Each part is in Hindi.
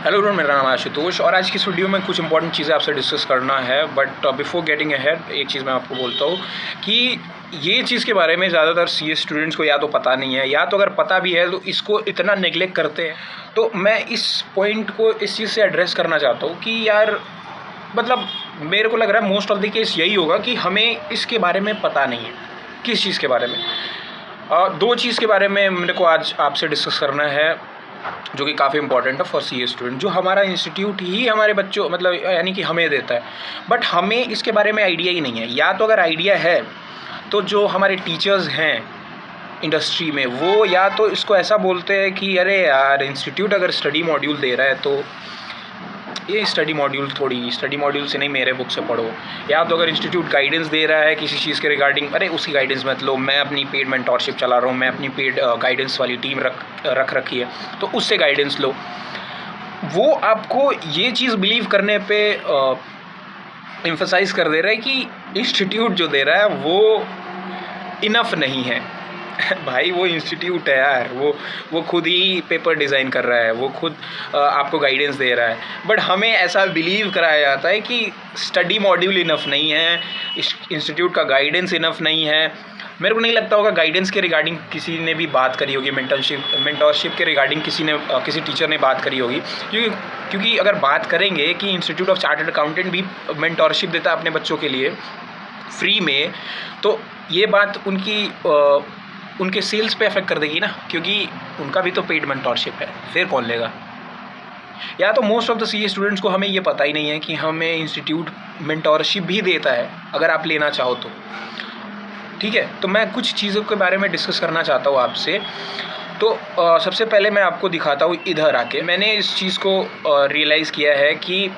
हेलो एवरीवन, मेरा नाम है आशुतोष और आज की इस वीडियो में कुछ इंपॉर्टेंट चीज़ें आपसे डिस्कस करना है। बट बिफोर गेटिंग अहेड एक चीज़ मैं आपको बोलता हूँ कि ये चीज़ के बारे में ज़्यादातर सीए स्टूडेंट्स को या तो पता नहीं है, या तो अगर पता भी है तो इसको इतना नेग्लेक्ट करते हैं। तो मैं इस पॉइंट को इस चीज़ से एड्रेस करना चाहता हूँ कि यार मतलब मेरे को लग रहा है मोस्ट ऑफ द केस यही होगा कि हमें इसके बारे में पता नहीं है। किस चीज़ के बारे में? दो चीज़ के बारे में मेरे को आज आपसे डिस्कस करना है जो कि काफ़ी इंपॉर्टेंट है फॉर सीए स्टूडेंट, जो हमारा इंस्टीट्यूट ही हमारे बच्चों मतलब यानी कि हमें देता है, बट हमें इसके बारे में आइडिया ही नहीं है। या तो अगर आइडिया है तो जो हमारे टीचर्स हैं इंडस्ट्री में वो या तो इसको ऐसा बोलते हैं कि अरे यार इंस्टीट्यूट अगर स्टडी मॉड्यूल दे रहा है तो ये स्टडी मॉड्यूल से नहीं मेरे बुक से पढ़ो। या तो अगर इंस्टीट्यूट गाइडेंस दे रहा है किसी चीज़ के रिगार्डिंग, अरे उसकी गाइडेंस मत लो, मैं अपनी पेड मेंटोरशिप चला रहा हूँ, मैं अपनी पेड गाइडेंस वाली टीम रख रखी है तो उससे गाइडेंस लो। वो आपको ये चीज़ बिलीव करने पे एम्फसाइज कर दे रहा है कि इंस्टीट्यूट जो दे रहा है वो इनफ नहीं है। भाई वो इंस्टीट्यूट है यार, वो खुद ही पेपर डिज़ाइन कर रहा है, वो खुद आपको गाइडेंस दे रहा है, बट हमें ऐसा बिलीव कराया जाता है कि स्टडी मॉड्यूल इनफ नहीं है, इंस्टीट्यूट का गाइडेंस इनफ नहीं है। मेरे को नहीं लगता होगा गाइडेंस के रिगार्डिंग किसी ने भी बात करी होगी, मेंटरशिप के रिगार्डिंग किसी टीचर ने बात करी होगी, क्योंकि अगर बात करेंगे कि इंस्टीट्यूट ऑफ चार्टर्ड अकाउंटेंट भी मेंटरशिप देता है अपने बच्चों के लिए फ्री में, तो ये बात उनके सेल्स पे अफेक्ट कर देगी ना, क्योंकि उनका भी तो पेड मेंटरशिप है, फिर कौन लेगा? या तो most of the CA students को हमें ये पता ही नहीं है कि हमें इंस्टीट्यूट मेंटरशिप भी देता है अगर आप लेना चाहो तो। ठीक है, तो मैं कुछ चीज़ों के बारे में डिस्कस करना चाहता हूँ आपसे। तो सबसे पहले मैं आपको दिखाता हूँ, इधर आके मैंने इस चीज़ को रियलाइज़ किया है कि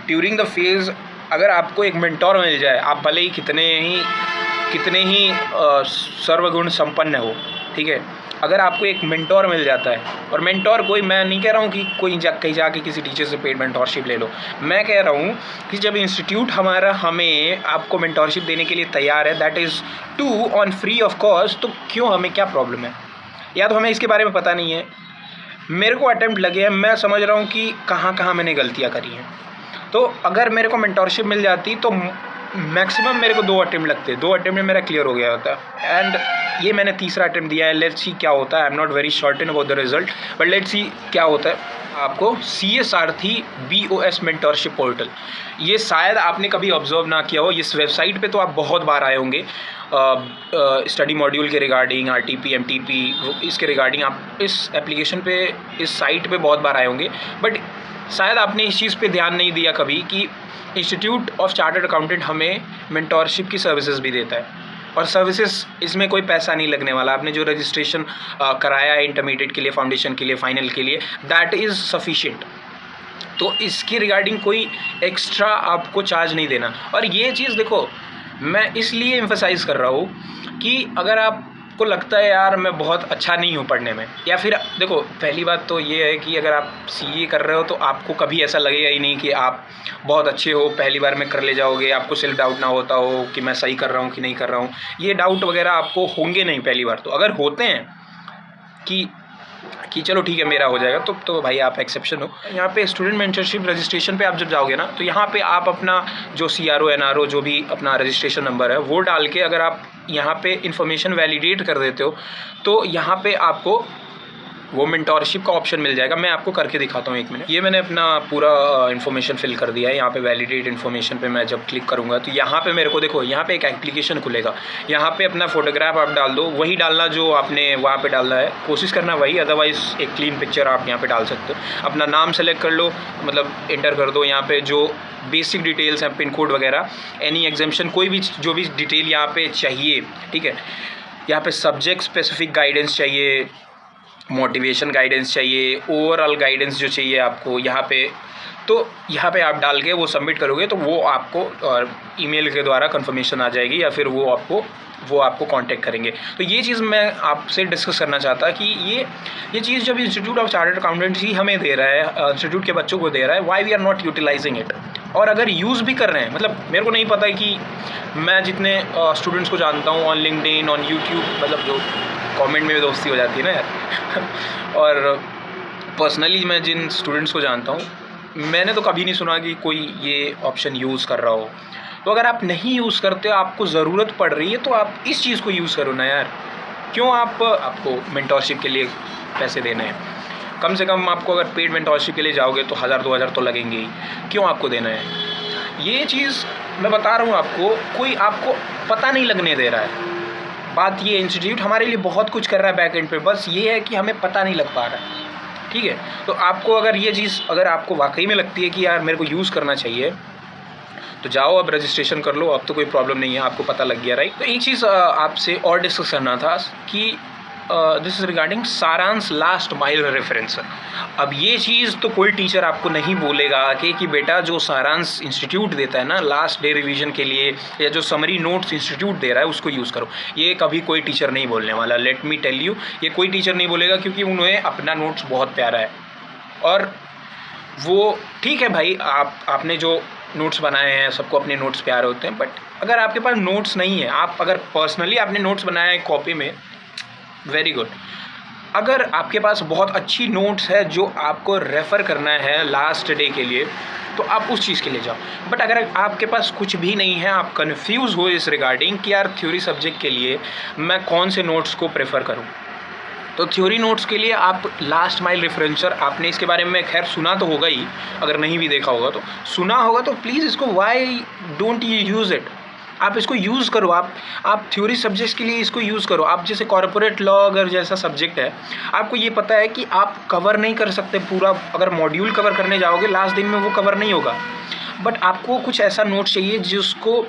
ड्यूरिंग द फेज़ अगर आपको एक मेंटोर मिल जाए, आप भले ही कितने ही सर्वगुण संपन्न हो, ठीक है, अगर आपको एक मेंटोर मिल जाता है, और मेंटोर कोई, मैं नहीं कह रहा हूँ कि कहीं जाके किसी टीचर से पेड मेंटोरशिप ले लो, मैं कह रहा हूँ कि जब इंस्टीट्यूट हमें आपको मेंटोरशिप देने के लिए तैयार है, that is to on free of cost, तो क्यों, हमें क्या प्रॉब्लम है? या तो हमें इसके बारे में पता नहीं है, मेरे को अटेम्प्ट लगे हैं, मैं समझ रहा हूँ कि कहाँ मैंने गलतियाँ करी हैं। तो अगर मेरे को मेंटोरशिप मिल जाती तो मैक्सिमम मेरे को 2 अटेम्प्ट लगते, 2 अटेम्प्ट में मेरा क्लियर हो गया होता, एंड ये मैंने तीसरा अटेम्प्ट दिया है। लेट्स सी क्या होता है। I am not very certain about the result, but let's see क्या होता है। आपको सी एस सारथी BOS मेंटोरशिप पोर्टल, ये शायद आपने कभी ऑब्जर्व ना किया हो। इस वेबसाइट पे तो आप बहुत बार आए होंगे, स्टडी मॉड्यूल के रिगार्डिंग, RTP MTP इसके रिगार्डिंग आप इस एप्लीकेशन पे, इस साइट पे बहुत बार आए होंगे, बट शायद आपने इस चीज़ पे ध्यान नहीं दिया कभी कि इंस्टीट्यूट ऑफ चार्टर्ड अकाउंटेंट हमें मेंटोरशिप की सर्विसेज भी देता है, और सर्विसेज इसमें कोई पैसा नहीं लगने वाला। आपने जो रजिस्ट्रेशन कराया है इंटरमीडिएट के लिए, फाउंडेशन के लिए, फाइनल के लिए, दैट इज़ सफिशिएंट। तो इसकी रिगार्डिंग कोई एक्स्ट्रा आपको चार्ज नहीं देना। और ये चीज़ देखो, मैं इसलिए एम्फसाइज कर रहा हूँ कि अगर आपको लगता है यार मैं बहुत अच्छा नहीं हूँ पढ़ने में, या फिर देखो, पहली बात तो ये है कि अगर आप सीए कर रहे हो तो आपको कभी ऐसा लगेगा ही नहीं कि आप बहुत अच्छे हो, पहली बार में कर ले जाओगे, आपको सेल्फ डाउट ना होता हो कि मैं सही कर रहा हूँ कि नहीं कर रहा हूँ। ये डाउट वगैरह आपको होंगे नहीं पहली बार। तो अगर होते हैं कि चलो ठीक है मेरा हो जाएगा, तो भाई आप एक्सेप्शन हो। यहाँ पे स्टूडेंट मेंटरशिप रजिस्ट्रेशन पे आप जब जाओगे ना, तो यहाँ पे आप अपना जो CRO NRO जो भी अपना रजिस्ट्रेशन नंबर है वो डाल के अगर आप यहाँ पे इन्फॉर्मेशन वैलिडेट कर देते हो तो यहाँ पे आपको वो मेंटोरशिप का ऑप्शन मिल जाएगा। मैं आपको करके दिखाता हूँ, 1 मिनट। ये मैंने अपना पूरा इन्फॉर्मेशन फिल कर दिया है। यहाँ पे वैलिडेट इन्फॉर्मेशन पे मैं जब क्लिक करूँगा तो यहाँ पे मेरे को देखो, यहाँ पे एक एप्लीकेशन खुलेगा। यहाँ पे अपना फोटोग्राफ आप डाल दो, वही डालना जो आपने वहाँ पे डालना है, कोशिश करना वही, अदरवाइज़ एक क्लीन पिक्चर आप यहाँ पे डाल सकते हो। अपना नाम सेलेक्ट कर लो, मतलब एंटर कर दो। यहाँ पे जो बेसिक डिटेल्स हैं, पिन कोड वगैरह, एनी एग्जाम्शन, कोई भी जो भी डिटेल यहाँ पे चाहिए, ठीक है। यहाँ पे सब्जेक्ट स्पेसिफिक गाइडेंस चाहिए, मोटिवेशन गाइडेंस चाहिए, ओवरऑल गाइडेंस जो चाहिए आपको यहाँ पे, तो यहाँ पे आप डाल के वो सबमिट करोगे तो वो आपको ईमेल के द्वारा कंफर्मेशन आ जाएगी, या फिर वो आपको कांटेक्ट करेंगे। तो ये चीज़ मैं आपसे डिस्कस करना चाहता कि ये चीज़ जब इंस्टीट्यूट ऑफ चार्टर्ड अकाउंटेंट्स ही हमें दे रहा है, इंस्टीट्यूट के बच्चों को दे रहा है, why we are not utilising it. और अगर यूज़ भी कर रहे हैं, मतलब मेरे को नहीं पता है कि मैं जितने स्टूडेंट्स को जानता हूँ ऑन लिंक्डइन, ऑन यूट्यूब, मतलब जो कमेंट में भी दोस्ती हो जाती है ना यार और पर्सनली मैं जिन स्टूडेंट्स को जानता हूँ, मैंने तो कभी नहीं सुना कि कोई ये ऑप्शन यूज़ कर रहा हो। तो अगर आप नहीं यूज़ करते, आपको ज़रूरत पड़ रही है, तो आप इस चीज़ को यूज़ करो ना यार। क्यों आपको मेंटरशिप के लिए पैसे देने हैं? कम से कम आपको अगर पेड मेंटरशिप के लिए जाओगे तो 1000-2000 तो लगेंगे ही। क्यों आपको देना है? ये चीज़ मैं बता रहा हूँ आपको, कोई आपको पता नहीं लगने दे रहा है। बात ये, इंस्टीट्यूट हमारे लिए बहुत कुछ कर रहा है बैक एंड पे, बस ये है कि हमें पता नहीं लग पा रहा है। ठीक है, तो आपको अगर ये चीज़ अगर आपको वाकई में लगती है कि यार मेरे को यूज़ करना चाहिए, तो जाओ अब रजिस्ट्रेशन कर लो। अब तो कोई प्रॉब्लम नहीं है, आपको पता लग गया, राइट। तो एक चीज़ आपसे और डिस्कस करना था कि दिस इज़ रिगार्डिंग सारांश लास्ट माइल रेफरेंस। अब ये चीज़ तो कोई टीचर आपको नहीं बोलेगा कि बेटा जो सारांश इंस्टीट्यूट देता है ना लास्ट डे रिवीजन के लिए, या जो समरी नोट्स इंस्टीट्यूट दे रहा है उसको यूज़ करो। ये कभी कोई टीचर नहीं बोलने वाला, लेट मी टेल यू। ये कोई टीचर नहीं बोलेगा, क्योंकि उन्हें अपना नोट्स बहुत प्यारा है। और वो ठीक है भाई, आपने जो नोट्स बनाए हैं, सबको अपने नोट्स प्यारे होते हैं, बट अगर आपके पास नोट्स नहीं है, आप अगर पर्सनली आपने नोट्स बनाए हैं कॉपी में, वेरी गुड। अगर आपके पास बहुत अच्छी नोट्स है जो आपको रेफ़र करना है लास्ट डे के लिए, तो आप उस चीज़ के लिए जाओ। बट अगर आपके पास कुछ भी नहीं है, आप कंफ्यूज हो इस रिगार्डिंग कि यार थ्योरी सब्जेक्ट के लिए मैं कौन से नोट्स को प्रेफर करूं, तो थ्योरी नोट्स के लिए आप लास्ट माइल रेफरेंसर, आपने इसके बारे में खैर सुना तो होगा ही, अगर नहीं भी देखा होगा तो सुना होगा, तो प्लीज़ इसको why don't you use it. आप इसको यूज़ करो। आप थ्योरी सब्जेक्ट्स के लिए इसको यूज़ करो। आप जैसे कॉर्पोरेट लॉ अगर जैसा सब्जेक्ट है, आपको ये पता है कि आप कवर नहीं कर सकते पूरा, अगर मॉड्यूल कवर करने जाओगे लास्ट दिन में वो कवर नहीं होगा, बट आपको कुछ ऐसा नोट चाहिए जिसको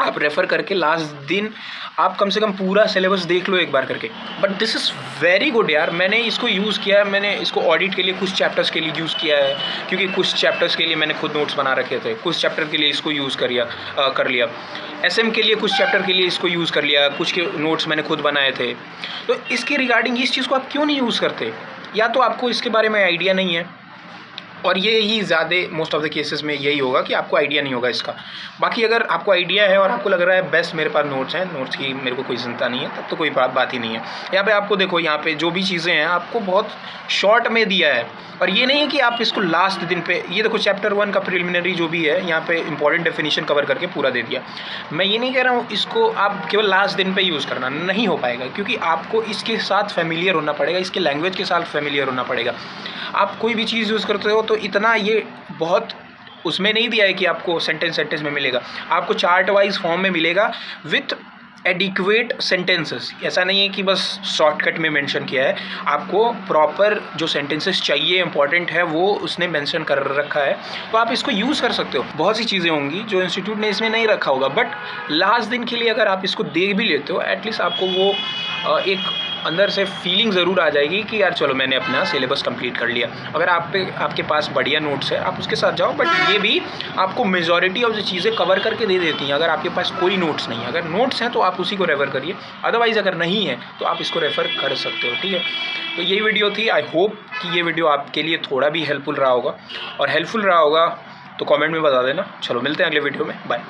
आप रेफ़र करके लास्ट दिन आप कम से कम पूरा सिलेबस देख लो एक बार करके। But this is very good यार, मैंने इसको यूज़ किया है। मैंने इसको ऑडिट के लिए कुछ चैप्टर्स के लिए यूज़ किया है, क्योंकि कुछ चैप्टर्स के लिए मैंने खुद नोट्स बना रखे थे, कुछ चैप्टर के लिए इसको यूज़ कर लिया। SM के लिए कुछ चैप्टर के लिए इसको यूज़ कर लिया, कुछ के नोट्स मैंने खुद बनाए थे। तो इसके रिगार्डिंग इस चीज़ को आप क्यों नहीं यूज़ करते? या तो आपको इसके बारे में आइडिया नहीं है, और ये ही ज़्यादा मोस्ट ऑफ द केसेस में यही होगा कि आपको आइडिया नहीं होगा इसका। बाकी अगर आपको आइडिया है और आपको लग रहा है बेस्ट मेरे पास नोट्स हैं, नोट्स की मेरे को कोई चिंता नहीं है, तब तो कोई बात ही नहीं है। यहाँ पे आपको देखो, यहाँ पे जो भी चीज़ें हैं आपको बहुत शॉर्ट में दिया है, और ये नहीं है कि आप इसको लास्ट दिन पे, ये देखो चैप्टर 1 का प्रिलिमिनरी जो भी है यहाँ पे इंपॉर्टेंट डेफिनेशन कवर करके पूरा दे दिया। मैं ये नहीं कह रहा हूँ इसको आप केवल लास्ट दिन पे यूज़ करना, नहीं हो पाएगा, क्योंकि आपको इसके साथ फेमिलियर होना पड़ेगा, इसके लैंग्वेज के साथ फेमिलियर होना पड़ेगा। आप कोई भी चीज़ यूज़ करते हो तो इतना ये बहुत उसमें नहीं दिया है कि आपको सेंटेंस में मिलेगा, आपको चार्ट वाइज फॉर्म में मिलेगा विथ एडिक्वेट सेंटेंसेस। ऐसा नहीं है कि बस शॉर्टकट में मेंशन किया है, आपको प्रॉपर जो सेंटेंसेस चाहिए इंपॉर्टेंट है वो उसने मेंशन कर रखा है, तो आप इसको यूज़ कर सकते हो। बहुत सी चीज़ें होंगी जो इंस्टीट्यूट ने इसमें नहीं रखा होगा, बट लास्ट दिन के लिए अगर आप इसको देख भी लेते हो, एटलीस्ट आपको वो एक अंदर से फीलिंग ज़रूर आ जाएगी कि यार चलो मैंने अपना सिलेबस कंप्लीट कर लिया। अगर आपके पास बढ़िया नोट्स है आप उसके साथ जाओ, बट ये भी आपको मेजॉरिटी ऑफ जो चीज़ें कवर करके दे देती हैं। अगर आपके पास कोई नोट्स नहीं है, अगर नोट्स हैं तो आप उसी को रेफ़र करिए, अदरवाइज़ अगर नहीं है तो आप इसको रेफ़र कर सकते हो। ठीक है, तो यही वीडियो थी। आई होप कि ये वीडियो आपके लिए थोड़ा भी हेल्पफुल रहा होगा, और हेल्पफुल रहा होगा तो कॉमेंट में बता देना। चलो मिलते हैं अगले वीडियो में, बाय।